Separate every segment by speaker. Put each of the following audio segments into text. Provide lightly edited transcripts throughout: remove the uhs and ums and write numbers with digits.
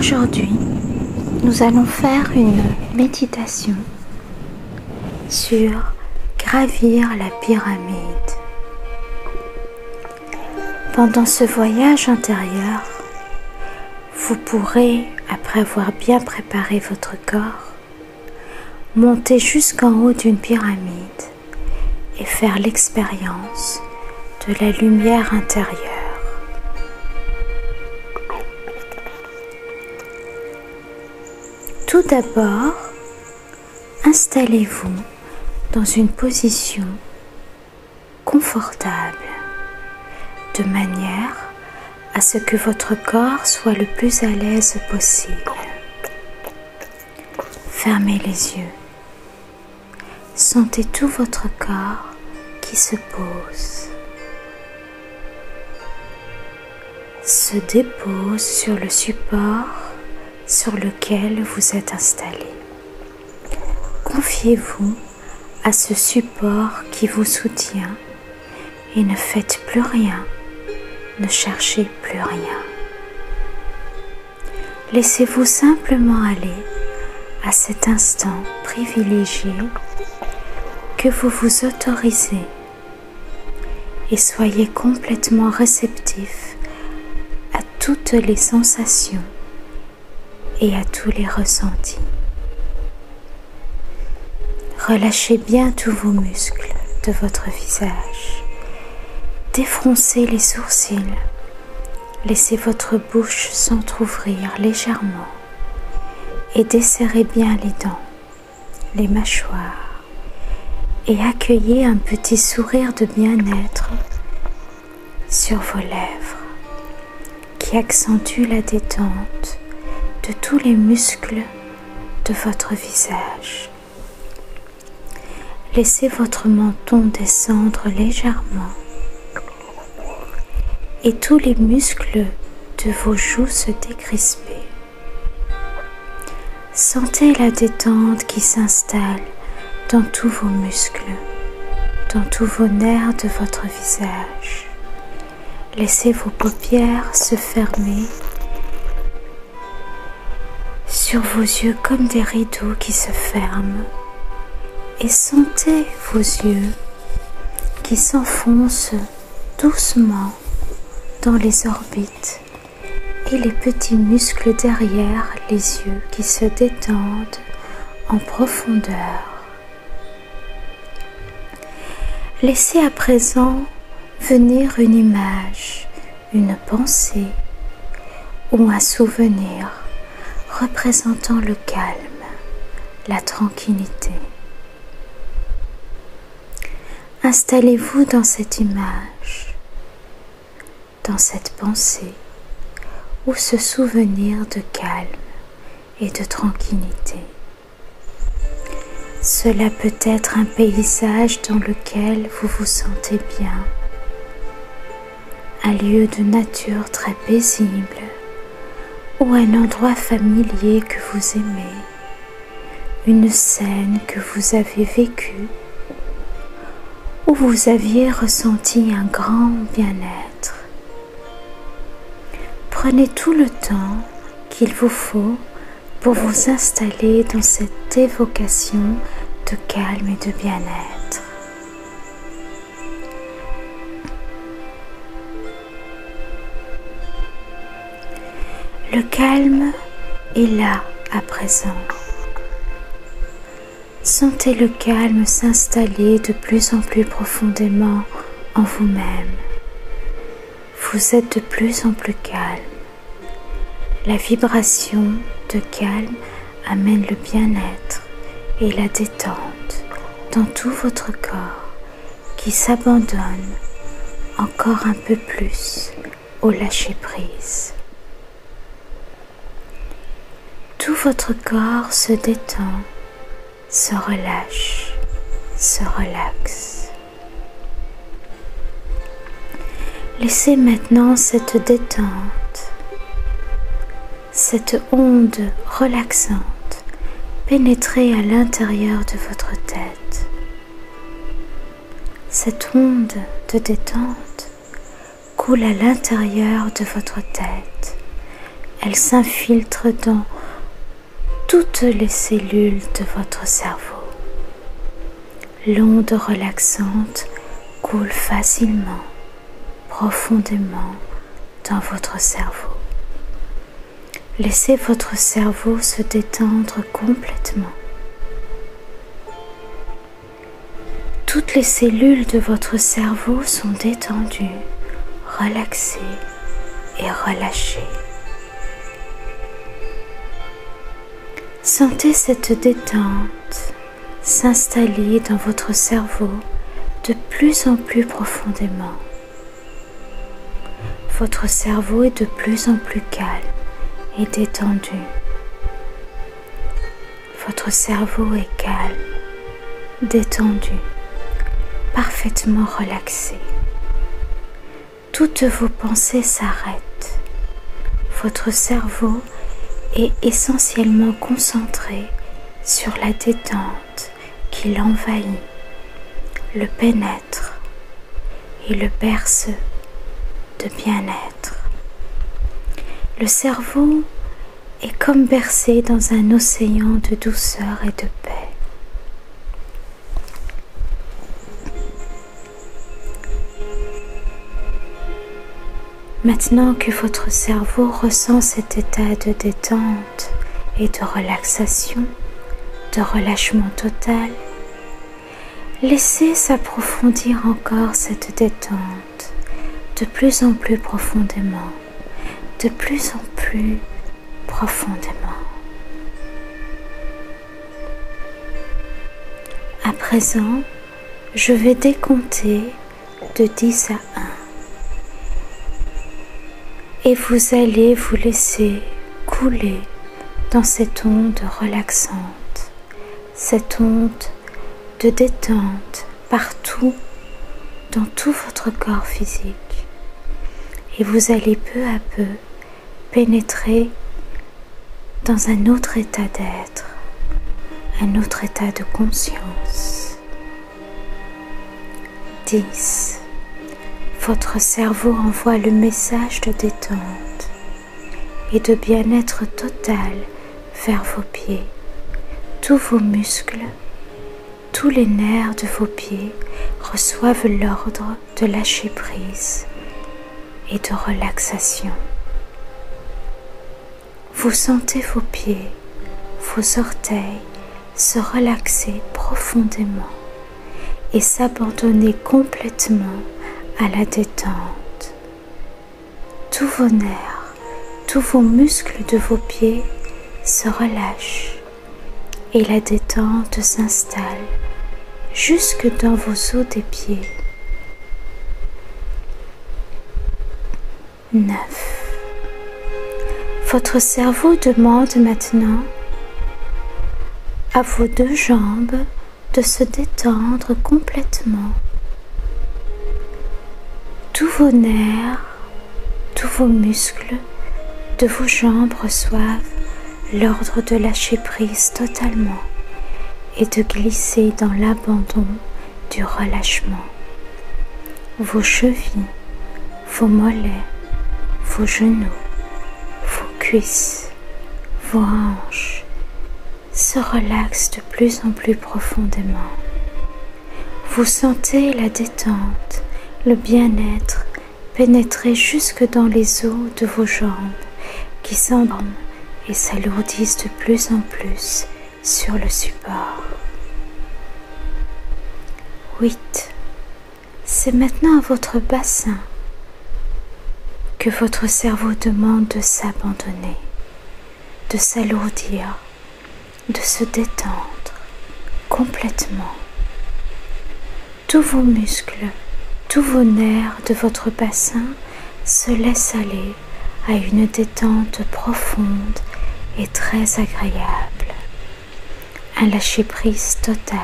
Speaker 1: Aujourd'hui, nous allons faire une méditation sur gravir la pyramide. Pendant ce voyage intérieur, vous pourrez, après avoir bien préparé votre corps, monter jusqu'en haut d'une pyramide et faire l'expérience de la lumière intérieure. Tout d'abord, installez-vous dans une position confortable, de manière à ce que votre corps soit le plus à l'aise possible. Fermez les yeux. Sentez tout votre corps qui se pose, se dépose sur le support sur lequel vous êtes installé. Confiez-vous à ce support qui vous soutient et ne faites plus rien, ne cherchez plus rien. Laissez-vous simplement aller à cet instant privilégié que vous vous autorisez et soyez complètement réceptif à toutes les sensations et à tous les ressentis. Relâchez bien tous vos muscles de votre visage. Défroncez les sourcils. Laissez votre bouche s'entrouvrir légèrement et desserrez bien les dents, les mâchoires et accueillez un petit sourire de bien-être sur vos lèvres qui accentue la détente de tous les muscles de votre visage. Laissez votre menton descendre légèrement et tous les muscles de vos joues se décrisper. Sentez la détente qui s'installe dans tous vos muscles, dans tous vos nerfs de votre visage. Laissez vos paupières se fermer sur vos yeux comme des rideaux qui se ferment et sentez vos yeux qui s'enfoncent doucement dans les orbites et les petits muscles derrière les yeux qui se détendent en profondeur. Laissez à présent venir une image, une pensée ou un souvenir représentant le calme, la tranquillité. Installez-vous dans cette image, dans cette pensée ou ce souvenir de calme et de tranquillité. Cela peut être un paysage dans lequel vous vous sentez bien, un lieu de nature très paisible ou un endroit familier que vous aimez, une scène que vous avez vécue où vous aviez ressenti un grand bien-être. Prenez tout le temps qu'il vous faut pour vous installer dans cette évocation de calme et de bien-être. Le calme est là à présent. Sentez le calme s'installer de plus en plus profondément en vous-même. Vous êtes de plus en plus calme. La vibration de calme amène le bien-être et la détente dans tout votre corps qui s'abandonne encore un peu plus au lâcher-prise. Tout votre corps se détend, se relâche, se relaxe. Laissez maintenant cette détente, cette onde relaxante pénétrer à l'intérieur de votre tête. Cette onde de détente coule à l'intérieur de votre tête. Elle s'infiltre dans toutes les cellules de votre cerveau. L'onde relaxante coule facilement, profondément dans votre cerveau. Laissez votre cerveau se détendre complètement. Toutes les cellules de votre cerveau sont détendues, relaxées et relâchées. Sentez cette détente s'installer dans votre cerveau de plus en plus profondément. Votre cerveau est de plus en plus calme et détendu. Votre cerveau est calme, détendu, parfaitement relaxé. Toutes vos pensées s'arrêtent. Votre cerveau est essentiellement concentré sur la détente qui l'envahit, le pénètre et le berce de bien-être. Le cerveau est comme bercé dans un océan de douceur et de paix. Maintenant que votre cerveau ressent cet état de détente et de relaxation, de relâchement total, laissez s'approfondir encore cette détente de plus en plus profondément, de plus en plus profondément. À présent, je vais décompter de 10 à 1. Et vous allez vous laisser couler dans cette onde relaxante, cette onde de détente partout dans tout votre corps physique. Et vous allez peu à peu pénétrer dans un autre état d'être, un autre état de conscience. 10. Votre cerveau envoie le message de détente et de bien-être total vers vos pieds. Tous vos muscles, tous les nerfs de vos pieds reçoivent l'ordre de lâcher prise et de relaxation. Vous sentez vos pieds, vos orteils se relaxer profondément et s'abandonner complètement à la détente. Tous vos nerfs, tous vos muscles de vos pieds se relâchent et la détente s'installe jusque dans vos os des pieds. 9. Votre cerveau demande maintenant à vos deux jambes de se détendre complètement. Tous vos nerfs, tous vos muscles de vos jambes reçoivent l'ordre de lâcher prise totalement et de glisser dans l'abandon du relâchement. Vos chevilles, vos mollets, vos genoux, vos cuisses, vos hanches se relaxent de plus en plus profondément. Vous sentez la détente, le bien-être pénétrer jusque dans les os de vos jambes qui s'endorment et s'alourdissent de plus en plus sur le support. 8. C'est maintenant à votre bassin que votre cerveau demande de s'abandonner, de s'alourdir, de se détendre complètement. Tous vos muscles, tous vos nerfs de votre bassin se laissent aller à une détente profonde et très agréable. Un lâcher-prise total.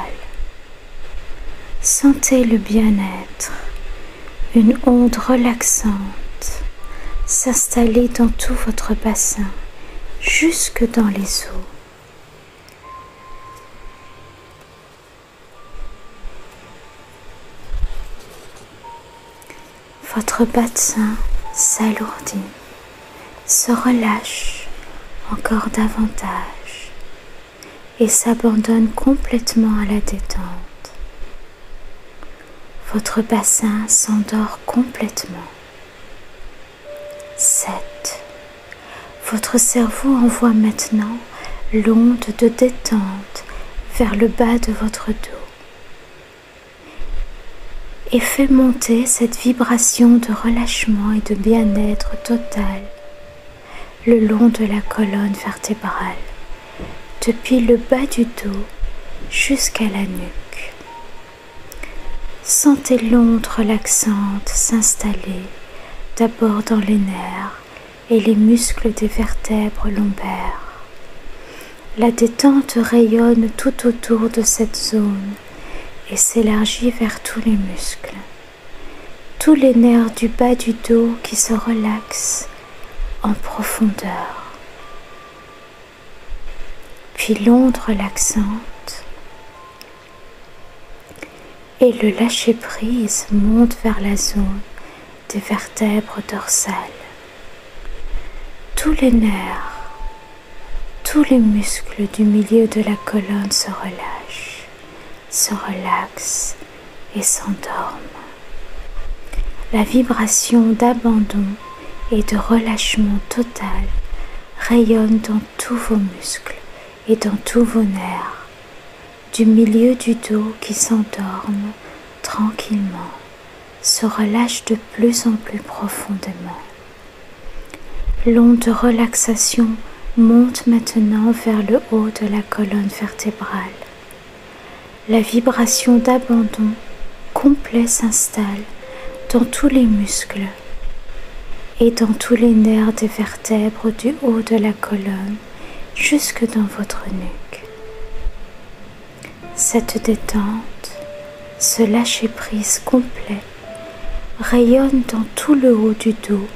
Speaker 1: Sentez le bien-être, une onde relaxante s'installer dans tout votre bassin, jusque dans les os. Votre bassin s'alourdit, se relâche encore davantage et s'abandonne complètement à la détente. Votre bassin s'endort complètement. 7. Votre cerveau envoie maintenant l'onde de détente vers le bas de votre dos et fait monter cette vibration de relâchement et de bien-être total le long de la colonne vertébrale, depuis le bas du dos jusqu'à la nuque. Sentez l'onde relaxante s'installer d'abord dans les nerfs et les muscles des vertèbres lombaires. La détente rayonne tout autour de cette zone et s'élargit vers tous les muscles. Tous les nerfs du bas du dos qui se relaxent en profondeur. Puis l'onde relaxante et le lâcher-prise monte vers la zone des vertèbres dorsales. Tous les nerfs, tous les muscles du milieu de la colonne se relâchent, se relaxent et s'endorment. La vibration d'abandon et de relâchement total rayonne dans tous vos muscles et dans tous vos nerfs, du milieu du dos qui s'endorment tranquillement, se relâchent de plus en plus profondément. L'onde de relaxation monte maintenant vers le haut de la colonne vertébrale. La vibration d'abandon complet s'installe dans tous les muscles et dans tous les nerfs des vertèbres du haut de la colonne jusque dans votre nuque. Cette détente, ce lâcher-prise complet rayonne dans tout le haut du dos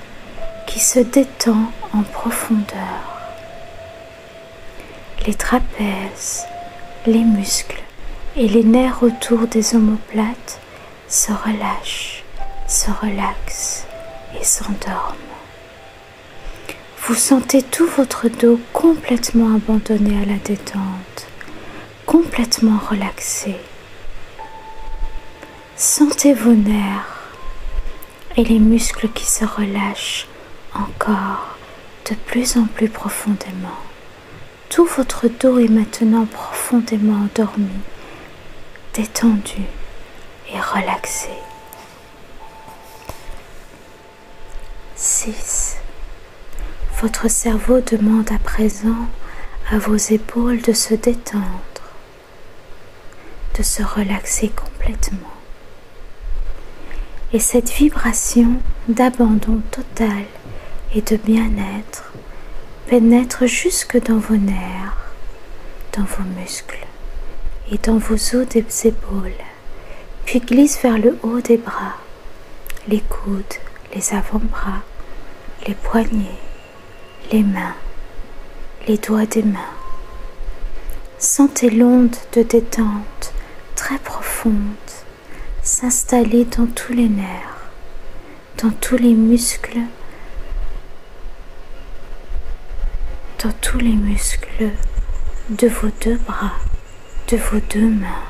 Speaker 1: qui se détend en profondeur. Les trapèzes, les muscles et les nerfs autour des omoplates se relâchent, se relaxent et s'endorment. Vous sentez tout votre dos complètement abandonné à la détente, complètement relaxé. Sentez vos nerfs et les muscles qui se relâchent encore de plus en plus profondément. Tout votre dos est maintenant profondément endormi, détendu et relaxé. 6. Votre cerveau demande à présent à vos épaules de se détendre, de se relaxer complètement. Et cette vibration d'abandon total et de bien-être pénètre jusque dans vos nerfs, dans vos muscles et dans vos os des épaules, puis glisse vers le haut des bras, les coudes, les avant-bras, les poignets, les mains, les doigts des mains. Sentez l'onde de détente très profonde s'installer dans tous les nerfs, dans tous les muscles, dans tous les muscles de vos deux bras, de vos deux mains,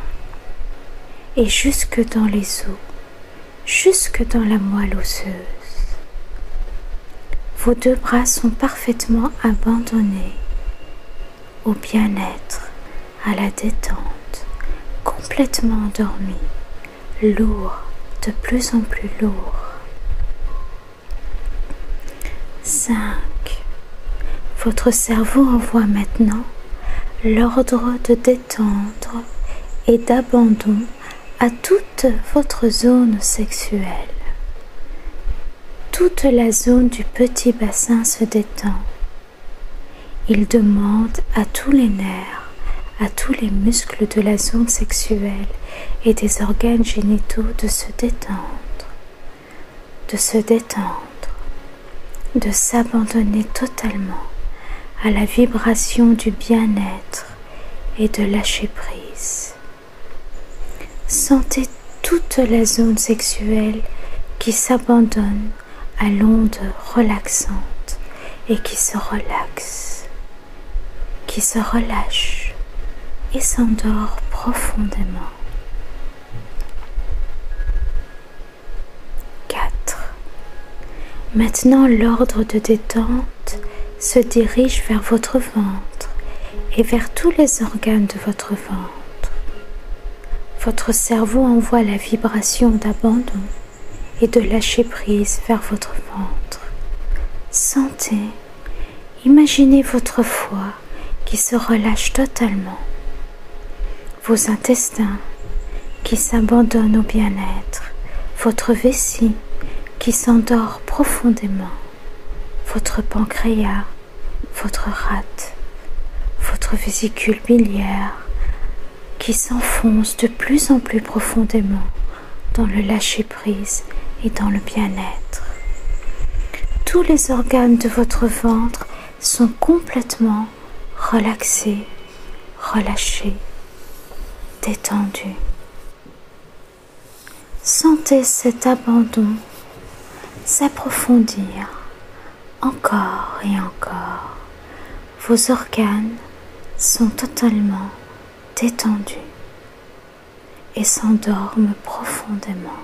Speaker 1: et jusque dans les os, jusque dans la moelle osseuse. Vos deux bras sont parfaitement abandonnés au bien-être, à la détente, complètement endormis, lourds, de plus en plus lourds. 5. Votre cerveau envoie maintenant l'ordre de détendre et d'abandon à toute votre zone sexuelle. Toute la zone du petit bassin se détend. Il demande à tous les nerfs, à tous les muscles de la zone sexuelle et des organes génitaux de se détendre, de se détendre, de s'abandonner totalement à la vibration du bien-être et de lâcher prise. Sentez toute la zone sexuelle qui s'abandonne à l'onde relaxante et qui se relaxe, qui se relâche et s'endort profondément. 4. Maintenant, l'ordre de détente se dirige vers votre ventre et vers tous les organes de votre ventre. Votre cerveau envoie la vibration d'abandon et de lâcher prise vers votre ventre. Sentez, imaginez votre foie qui se relâche totalement, vos intestins qui s'abandonnent au bien-être, votre vessie qui s'endort profondément, votre pancréas, votre rate, votre vésicule biliaire qui s'enfonce de plus en plus profondément dans le lâcher-prise et dans le bien-être. Tous les organes de votre ventre sont complètement relaxés, relâchés, détendus. Sentez cet abandon s'approfondir encore et encore. Vos organes sont totalement détendus et s'endorment profondément.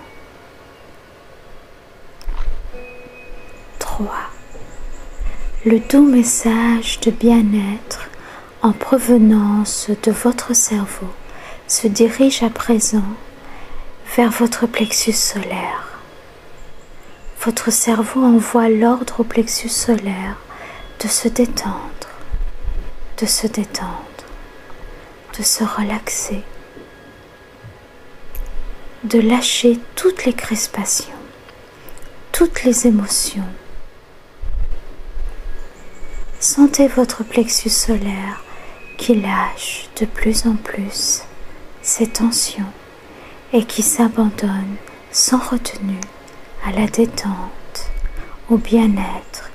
Speaker 1: 3. Le doux message de bien-être en provenance de votre cerveau se dirige à présent vers votre plexus solaire. Votre cerveau envoie l'ordre au plexus solaire de se détendre, de se détendre, de se relaxer, de lâcher toutes les crispations, toutes les émotions. Sentez votre plexus solaire qui lâche de plus en plus ses tensions et qui s'abandonne sans retenue à la détente, au bien-être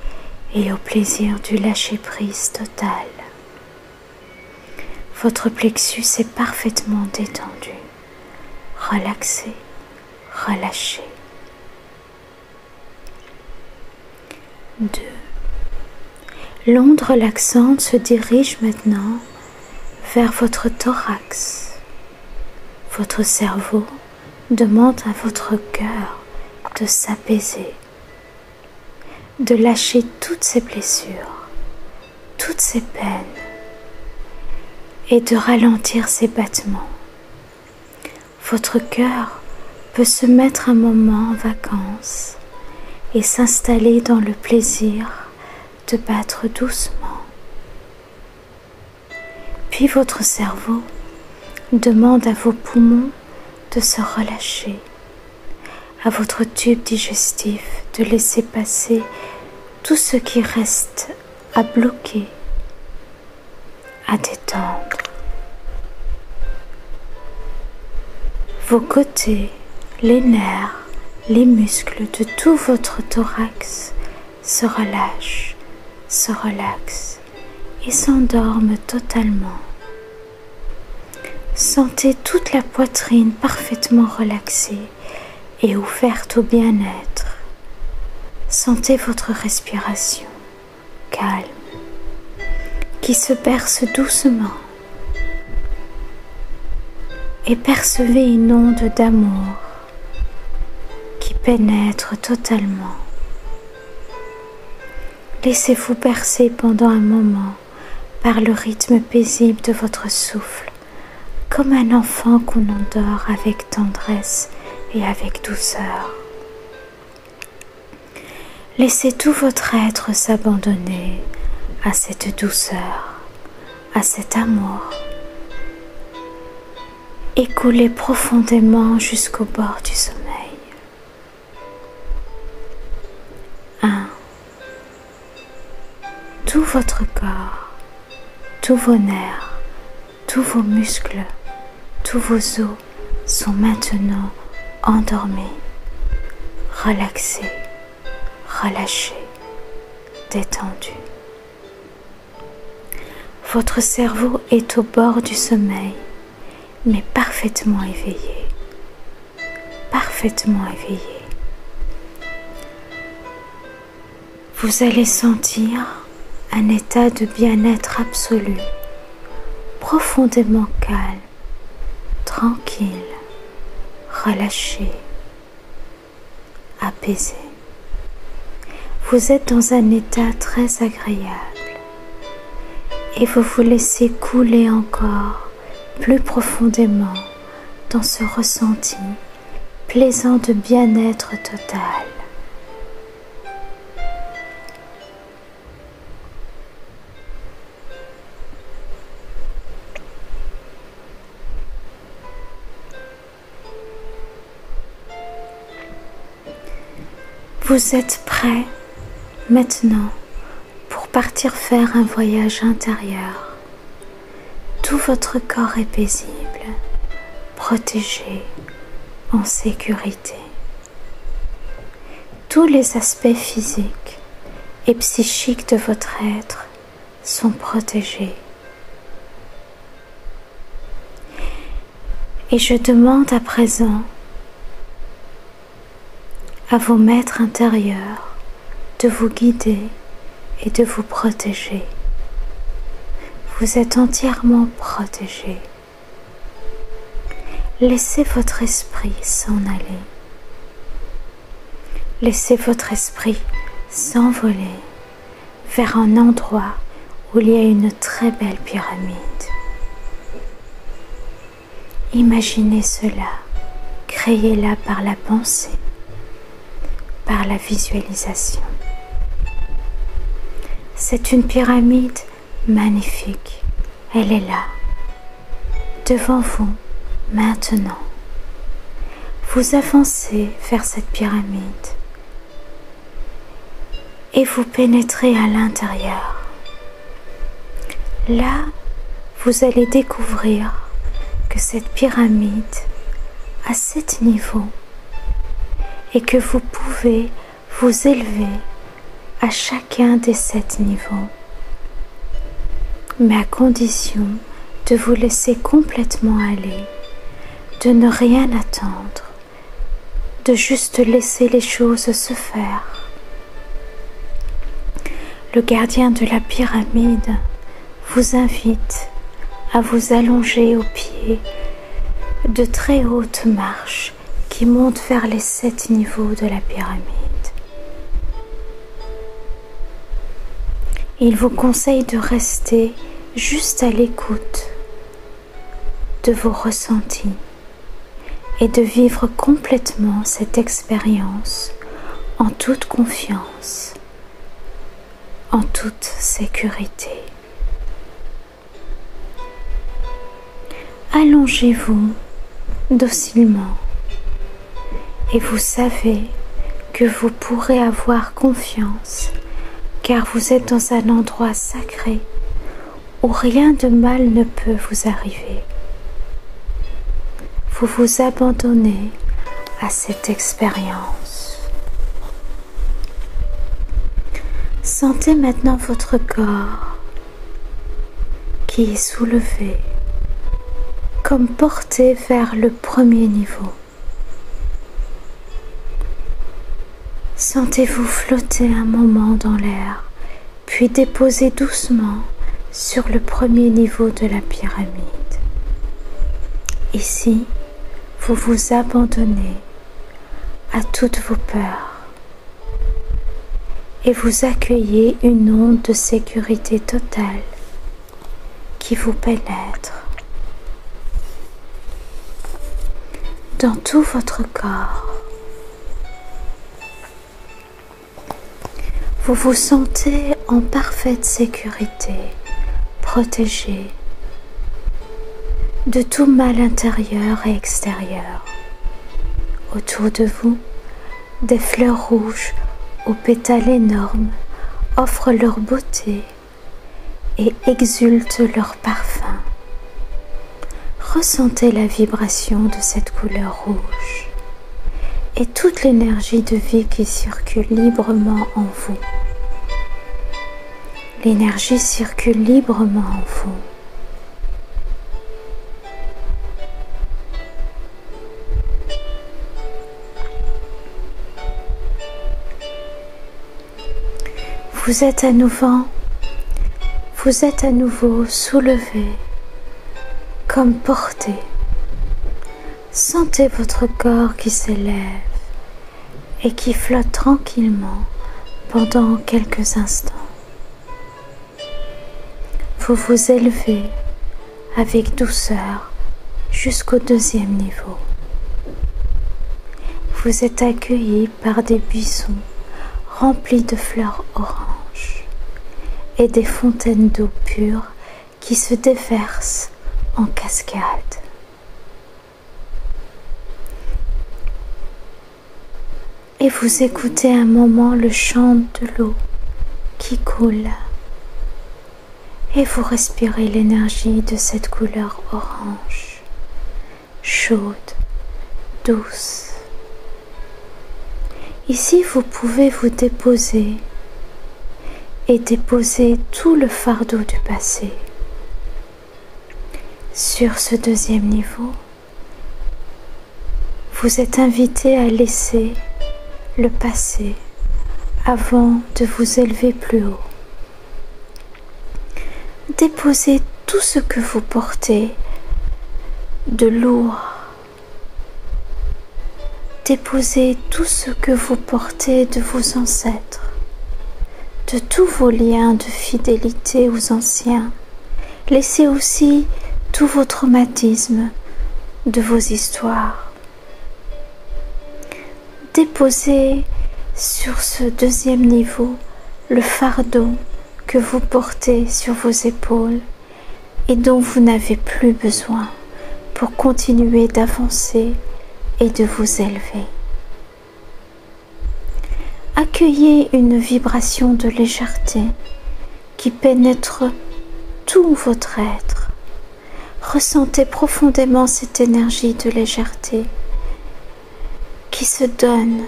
Speaker 1: et au plaisir du lâcher-prise total. Votre plexus est parfaitement détendu, relaxé, relâché. 2. L'onde relaxante se dirige maintenant vers votre thorax. Votre cerveau demande à votre cœur de s'apaiser, de lâcher toutes ses blessures, toutes ses peines et de ralentir ses battements. Votre cœur peut se mettre un moment en vacances et s'installer dans le plaisir de battre doucement. Puis votre cerveau demande à vos poumons de se relâcher, à votre tube digestif de laisser passer tout ce qui reste à bloquer, à détendre. Vos côtés, les nerfs, les muscles de tout votre thorax se relâchent, se relaxent et s'endorment totalement. Sentez toute la poitrine parfaitement relaxée et ouverte au bien-être. Sentez votre respiration calme qui se berce doucement et percevez une onde d'amour qui pénètre totalement. Laissez-vous bercer pendant un moment par le rythme paisible de votre souffle, comme un enfant qu'on endort avec tendresse et avec douceur. Laissez tout votre être s'abandonner à cette douceur, à cet amour. Écoulez profondément jusqu'au bord du sommeil. 1. Tout votre corps, tous vos nerfs, tous vos muscles, tous vos os sont maintenant endormis, relaxés, relâchés, détendus. Votre cerveau est au bord du sommeil, mais parfaitement éveillé, parfaitement éveillé. vous allez sentir un état de bien-être absolu, profondément calme, tranquille, relâché, apaisé. Vous êtes dans un état très agréable et vous vous laissez couler encore plus profondément dans ce ressenti plaisant de bien-être total. Vous êtes prêt maintenant pour partir faire un voyage intérieur. Tout votre corps est paisible, protégé, en sécurité. Tous les aspects physiques et psychiques de votre être sont protégés. Et je demande à présent à vos maîtres intérieurs de vous guider et de vous protéger. Vous êtes entièrement protégé. Laissez votre esprit s'en aller. Laissez votre esprit s'envoler vers un endroit où il y a une très belle pyramide. Imaginez cela, créez-la par la pensée, par la visualisation. C'est une pyramide magnifique. Elle est là, devant vous, maintenant. Vous avancez vers cette pyramide et vous pénétrez à l'intérieur. Là, vous allez découvrir que cette pyramide a 7 niveaux et que vous pouvez vous élever à chacun des 7 niveaux, mais à condition de vous laisser complètement aller, de ne rien attendre, de juste laisser les choses se faire. Le gardien de la pyramide vous invite à vous allonger au pied de très hautes marches qui montent vers les 7 niveaux de la pyramide. Il vous conseille de rester juste à l'écoute de vos ressentis et de vivre complètement cette expérience en toute confiance, en toute sécurité. Allongez-vous docilement et vous savez que vous pourrez avoir confiance car vous êtes dans un endroit sacré où rien de mal ne peut vous arriver. Vous vous abandonnez à cette expérience. Sentez maintenant votre corps qui est soulevé, comme porté vers le premier niveau. Sentez-vous flotter un moment dans l'air, puis déposer doucement sur le premier niveau de la pyramide. Ici, vous vous abandonnez à toutes vos peurs et vous accueillez une onde de sécurité totale qui vous pénètre dans tout votre corps. Vous vous sentez en parfaite sécurité, protégé de tout mal intérieur et extérieur. Autour de vous, des fleurs rouges aux pétales énormes offrent leur beauté et exultent leur parfum. Ressentez la vibration de cette couleur rouge et toute l'énergie de vie qui circule librement en vous. L'énergie circule librement en vous. Vous êtes à nouveau soulevé, comme porté. Sentez votre corps qui s'élève et qui flotte tranquillement pendant quelques instants. Vous vous élevez avec douceur jusqu'au deuxième niveau. Vous êtes accueilli par des buissons remplis de fleurs oranges et des fontaines d'eau pure qui se déversent en cascade. Et vous écoutez un moment le chant de l'eau qui coule. Et vous respirez l'énergie de cette couleur orange, chaude, douce. Ici, vous pouvez vous déposer et déposer tout le fardeau du passé. Sur ce deuxième niveau, vous êtes invité à laisser le passé avant de vous élever plus haut. Déposez tout ce que vous portez de lourd. Déposez tout ce que vous portez de vos ancêtres, de tous vos liens de fidélité aux anciens. Laissez aussi tous vos traumatismes de vos histoires. Déposez sur ce deuxième niveau le fardeau que vous portez sur vos épaules et dont vous n'avez plus besoin pour continuer d'avancer et de vous élever. Accueillez une vibration de légèreté qui pénètre tout votre être. Ressentez profondément cette énergie de légèreté qui se donne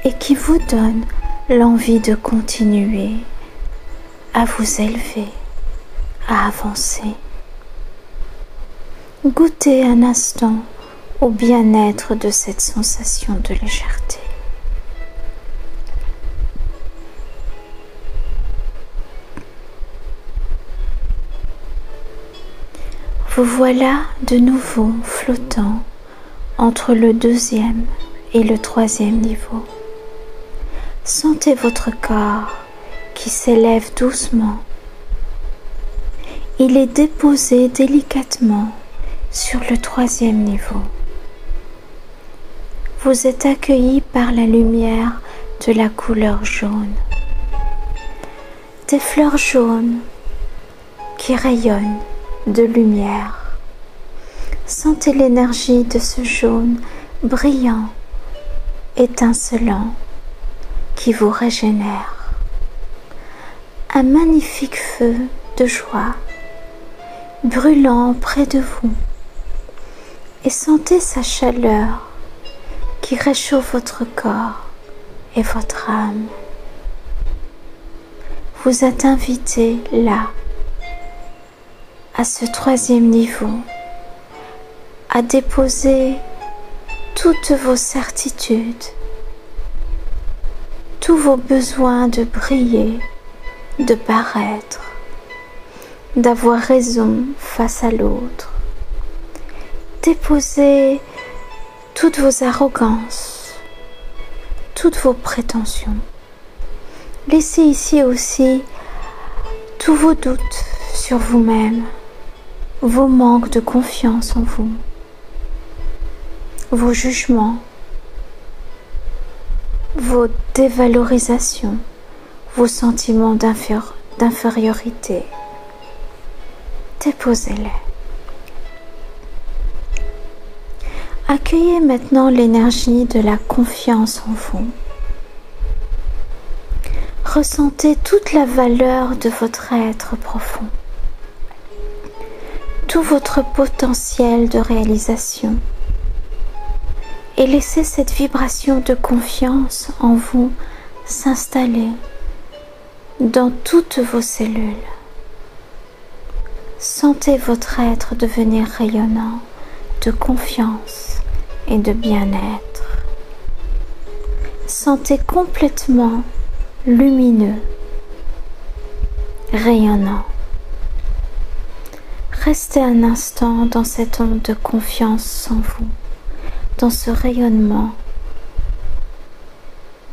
Speaker 1: et qui vous donne l'envie de continuer à vous élever, à avancer. Goûtez un instant au bien-être de cette sensation de légèreté. Vous voilà de nouveau flottant entre le deuxième et le troisième niveau. Sentez votre corps qui s'élève doucement. Il est déposé délicatement sur le troisième niveau. Vous êtes accueilli par la lumière de la couleur jaune. Des fleurs jaunes qui rayonnent de lumière. Sentez l'énergie de ce jaune brillant, étincelant, qui vous régénère. Un magnifique feu de joie brûlant près de vous et sentez sa chaleur qui réchauffe votre corps et votre âme. Vous êtes invité là, à ce troisième niveau, à déposer toutes vos certitudes, tous vos besoins de briller, de paraître, d'avoir raison face à l'autre. Déposez toutes vos arrogances, toutes vos prétentions. Laissez ici aussi tous vos doutes sur vous-même, vos manques de confiance en vous, vos jugements, vos dévalorisations, vos sentiments d'infériorité. Déposez-les. Accueillez maintenant l'énergie de la confiance en vous. Ressentez toute la valeur de votre être profond, tout votre potentiel de réalisation, et laissez cette vibration de confiance en vous s'installer dans toutes vos cellules. Sentez votre être devenir rayonnant de confiance et de bien-être. Sentez complètement lumineux rayonnant. Restez un instant dans cette onde de confiance en vous, dans ce rayonnement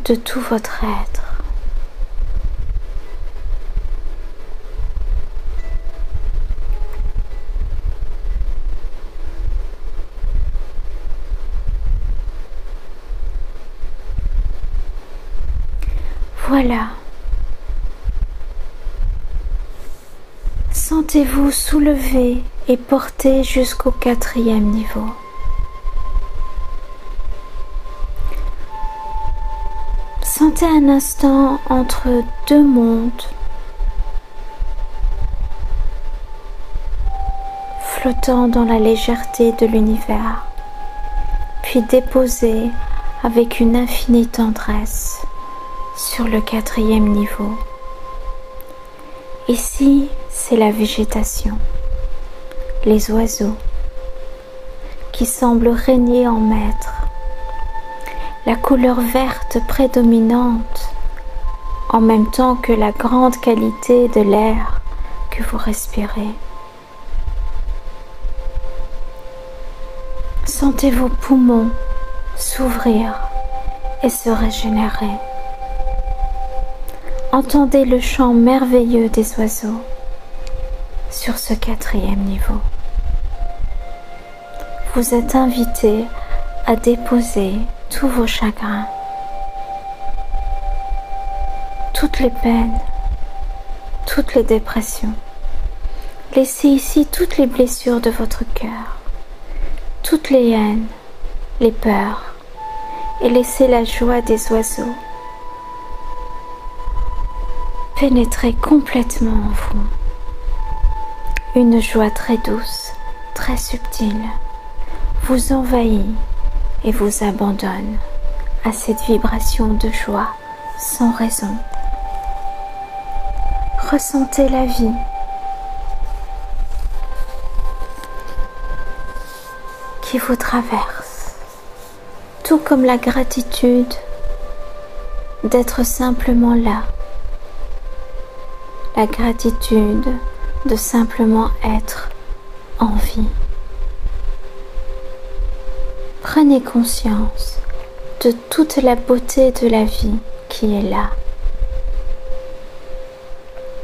Speaker 1: de tout votre être. Voilà. Sentez-vous soulevé et porté jusqu'au 4e niveau. Sentez un instant entre deux mondes, flottant dans la légèreté de l'univers, puis déposé avec une infinie tendresse sur le 4e niveau. Ici, c'est la végétation, les oiseaux qui semblent régner en maître, la couleur verte prédominante en même temps que la grande qualité de l'air que vous respirez. Sentez vos poumons s'ouvrir et se régénérer. Entendez le chant merveilleux des oiseaux sur ce 4e niveau. Vous êtes invité à déposer tous vos chagrins, toutes les peines, toutes les dépressions. Laissez ici toutes les blessures de votre cœur, toutes les haines, les peurs, et laissez la joie des oiseaux pénétrer complètement en vous. Une joie très douce, très subtile, vous envahit et vous abandonne à cette vibration de joie sans raison. Ressentez la vie. Qui vous traverse, tout comme la gratitude d'être simplement là. La gratitude de simplement être en vie. Prenez conscience de toute la beauté de la vie qui est là.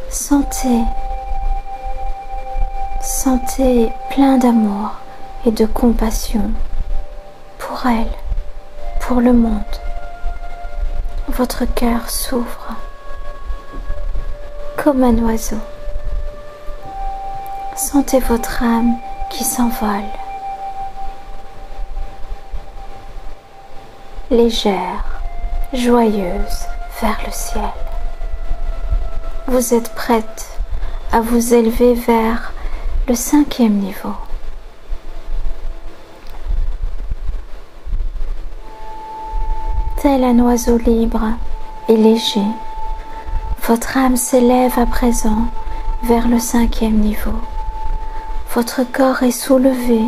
Speaker 1: Sentez plein d'amour et de compassion pour elle, pour le monde. Votre cœur s'ouvre comme un oiseau. Sentez votre âme qui s'envole, légère, joyeuse vers le ciel. Vous êtes prête à vous élever vers le 5e niveau. Tel un oiseau libre et léger, votre âme s'élève à présent vers le 5e niveau. Votre corps est soulevé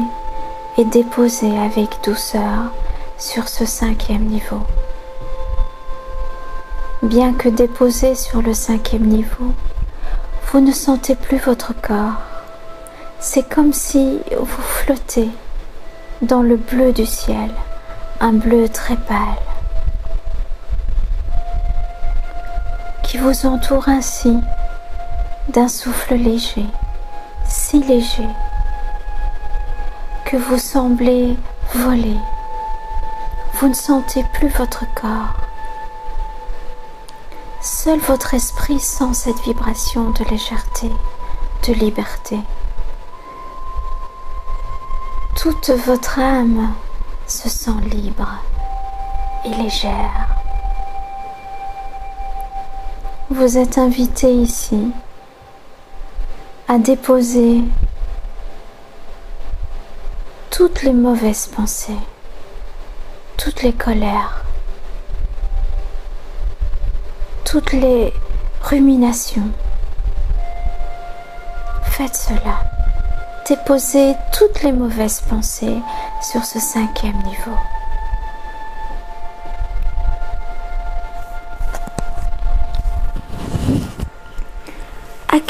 Speaker 1: et déposé avec douceur sur ce 5e niveau. Bien que déposé sur le 5e niveau, vous ne sentez plus votre corps. C'est comme si vous flottez dans le bleu du ciel, un bleu très pâle, qui vous entoure ainsi d'un souffle léger, si léger que vous semblez voler. Vous ne sentez plus votre corps. Seul votre esprit sent cette vibration de légèreté, de liberté. Toute votre âme se sent libre et légère. Vous êtes invité ici à déposer toutes les mauvaises pensées, toutes les colères, toutes les ruminations. Faites cela. Déposez toutes les mauvaises pensées sur ce 5e niveau.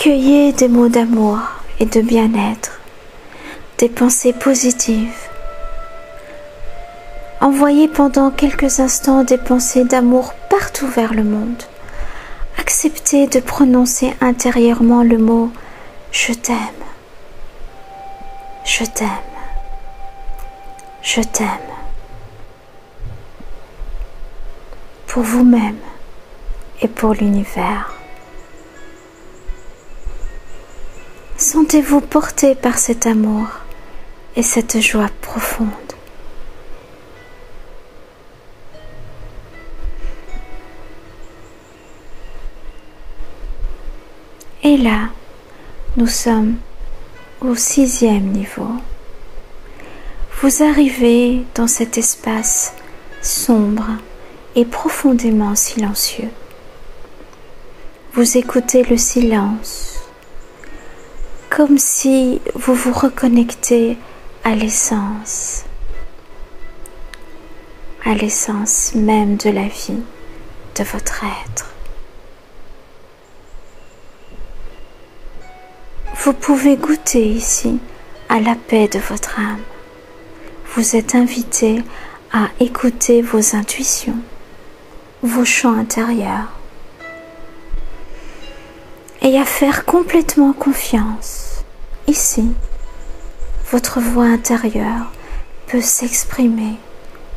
Speaker 1: Accueillez des mots d'amour et de bien-être, des pensées positives. Envoyez pendant quelques instants des pensées d'amour partout vers le monde. Acceptez de prononcer intérieurement le mot « Je t'aime »,« Je t'aime »,« Je t'aime » pour vous-même et pour l'univers. Sentez-vous porté par cet amour et cette joie profonde. Et là, nous sommes au 6e niveau. Vous arrivez dans cet espace sombre et profondément silencieux. Vous écoutez le silence, comme si vous vous reconnectez à l'essence même de la vie, de votre être. Vous pouvez goûter ici à la paix de votre âme. Vous êtes invité à écouter vos intuitions, vos chants intérieurs et à faire complètement confiance. Ici, votre voix intérieure peut s'exprimer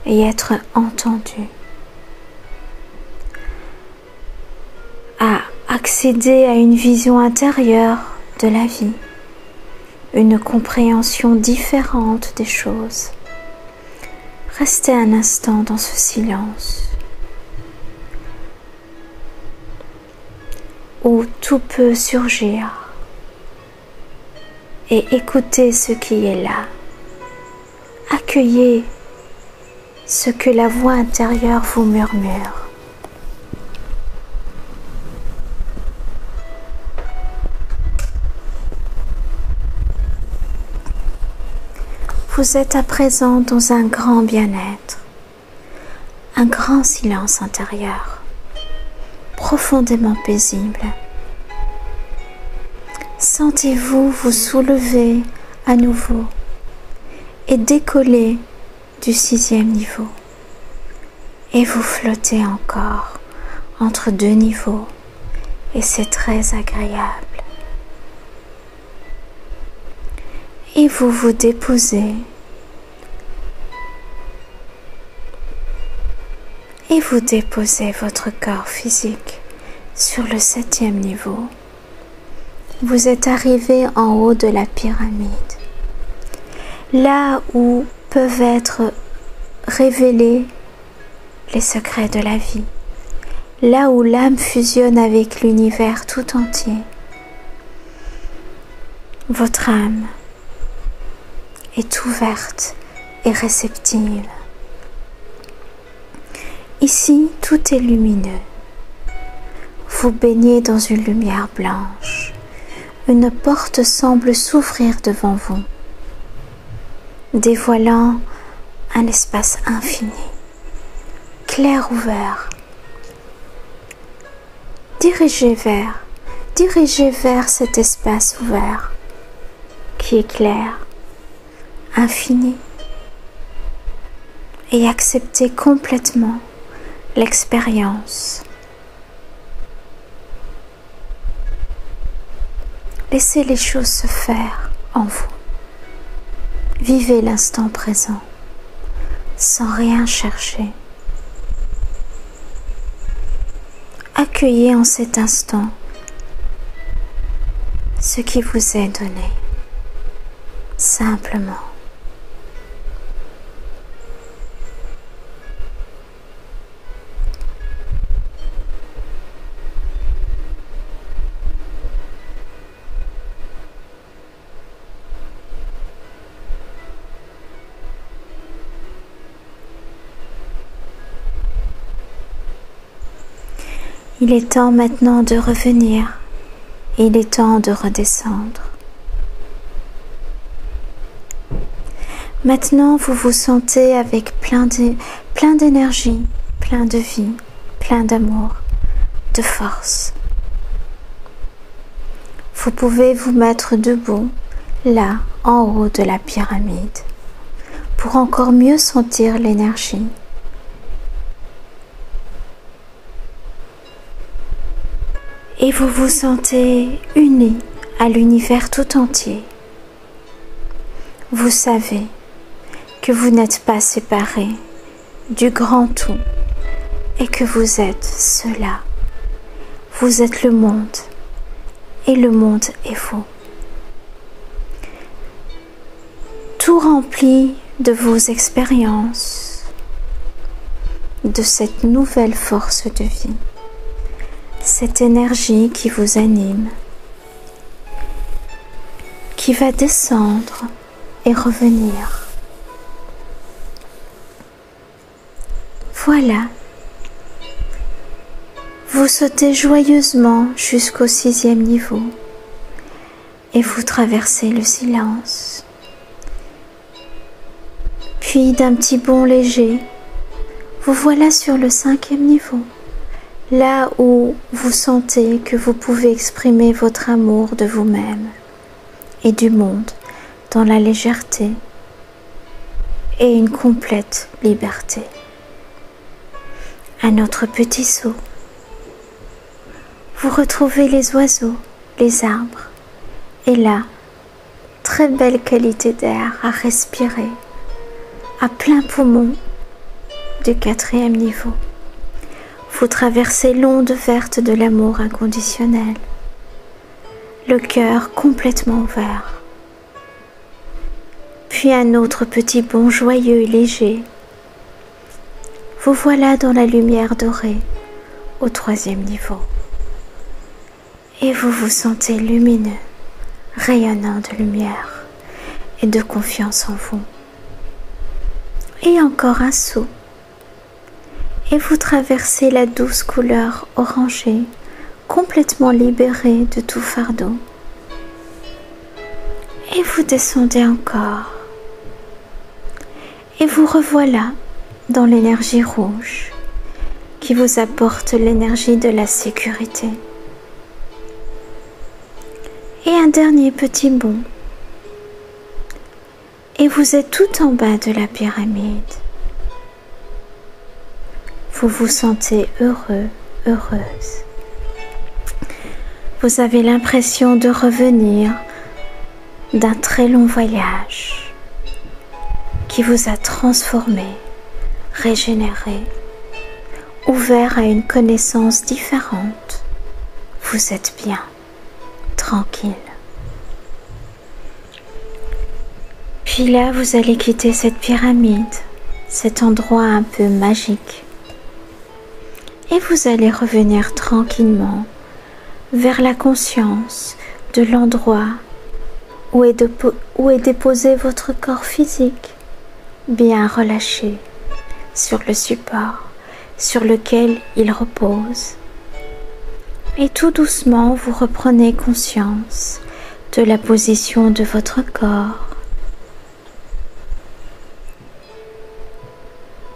Speaker 1: et être entendue. À accéder à une vision intérieure de la vie, une compréhension différente des choses. Restez un instant dans ce silence où tout peut surgir et écoutez ce qui est là. Accueillez ce que la voix intérieure vous murmure. Vous êtes à présent dans un grand bien-être, un grand silence intérieur, profondément paisible. Sentez-vous vous soulever à nouveau et décoller du 6e niveau. Et vous flottez encore entre 2 niveaux et c'est très agréable. Et vous vous déposez et vous déposez votre corps physique sur le 7e niveau. Vous êtes arrivé en haut de la pyramide, là où peuvent être révélés les secrets de la vie, là où l'âme fusionne avec l'univers tout entier. Votre âme est ouverte et réceptive. Ici, tout est lumineux. Vous baignez dans une lumière blanche. Une porte semble s'ouvrir devant vous, dévoilant un espace infini, clair ouvert. Dirigez vers cet espace ouvert qui est clair, infini, et acceptez complètement l'expérience. Laissez les choses se faire en vous. Vivez l'instant présent, sans rien chercher. Accueillez en cet instant ce qui vous est donné, simplement. Il est temps maintenant de revenir, il est temps de redescendre. Maintenant, vous vous sentez avec plein d'énergie, plein de vie, plein d'amour, de force. vous pouvez vous mettre debout, là, en haut de la pyramide, pour encore mieux sentir l'énergie. Et vous vous sentez uni à l'univers tout entier. Vous savez que vous n'êtes pas séparés du grand tout et que vous êtes cela. Vous êtes le monde et le monde est vous. Tout rempli de vos expériences, de cette nouvelle force de vie, cette énergie qui vous anime, qui va descendre et revenir. Voilà. Vous sautez joyeusement jusqu'au 6e niveau et vous traversez le silence. Puis d'un petit bond léger, vous voilà sur le 5e niveau, là où vous sentez que vous pouvez exprimer votre amour de vous-même et du monde dans la légèreté et une complète liberté. Un autre petit saut. Vous retrouvez les oiseaux, les arbres, et là, très belle qualité d'air à respirer, à plein poumon du 4e niveau. Vous traversez l'onde verte de l'amour inconditionnel, le cœur complètement ouvert. Puis un autre petit bond joyeux et léger. Vous voilà dans la lumière dorée au 3e niveau. Et vous vous sentez lumineux, rayonnant de lumière et de confiance en vous. Et encore un saut. Et vous traversez la douce couleur orangée, complètement libérée de tout fardeau. Et vous descendez encore. Et vous revoilà dans l'énergie rouge qui vous apporte l'énergie de la sécurité. Et un dernier petit bond. Et vous êtes tout en bas de la pyramide. Vous vous sentez heureux, heureuse. Vous avez l'impression de revenir d'un très long voyage qui vous a transformé, régénéré, ouvert à une connaissance différente. Vous êtes bien, tranquille. Puis là, vous allez quitter cette pyramide, cet endroit un peu magique. Et vous allez revenir tranquillement vers la conscience de l'endroit où est déposé votre corps physique, bien relâché sur le support sur lequel il repose. Et tout doucement, vous reprenez conscience de la position de votre corps.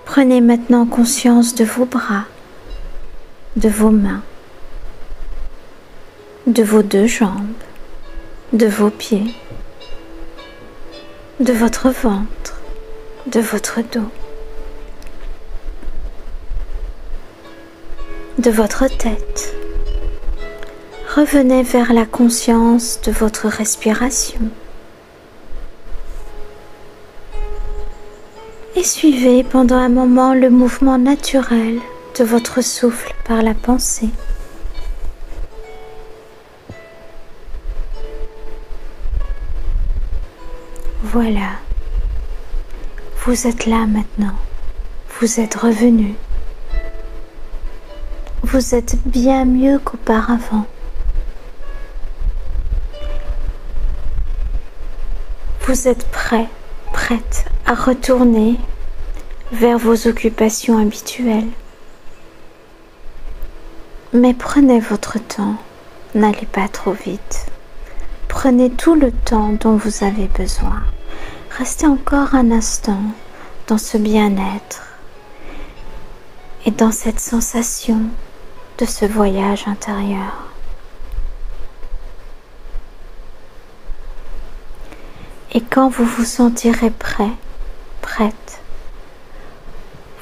Speaker 1: Prenez maintenant conscience de vos bras, de vos mains, de vos 2 jambes, de vos pieds, de votre ventre, de votre dos, de votre tête. Revenez vers la conscience de votre respiration et suivez pendant un moment le mouvement naturel de votre souffle par la pensée. Voilà, vous êtes là maintenant, vous êtes revenu, vous êtes bien mieux qu'auparavant. Vous êtes prêt, prête à retourner vers vos occupations habituelles. Mais prenez votre temps, n'allez pas trop vite. Prenez tout le temps dont vous avez besoin. Restez encore un instant dans ce bien-être et dans cette sensation de ce voyage intérieur. Et quand vous vous sentirez prêt, prête,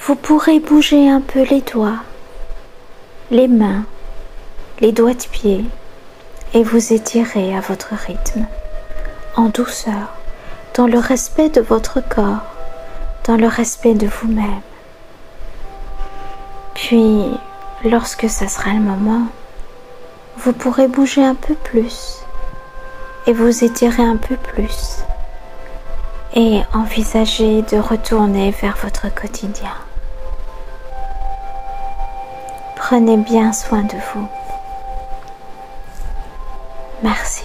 Speaker 1: vous pourrez bouger un peu les doigts, les mains, les doigts de pied et vous étirer à votre rythme, en douceur, dans le respect de votre corps, dans le respect de vous-même. Puis, lorsque ça sera le moment, vous pourrez bouger un peu plus et vous étirer un peu plus et envisager de retourner vers votre quotidien. Prenez bien soin de vous. Merci.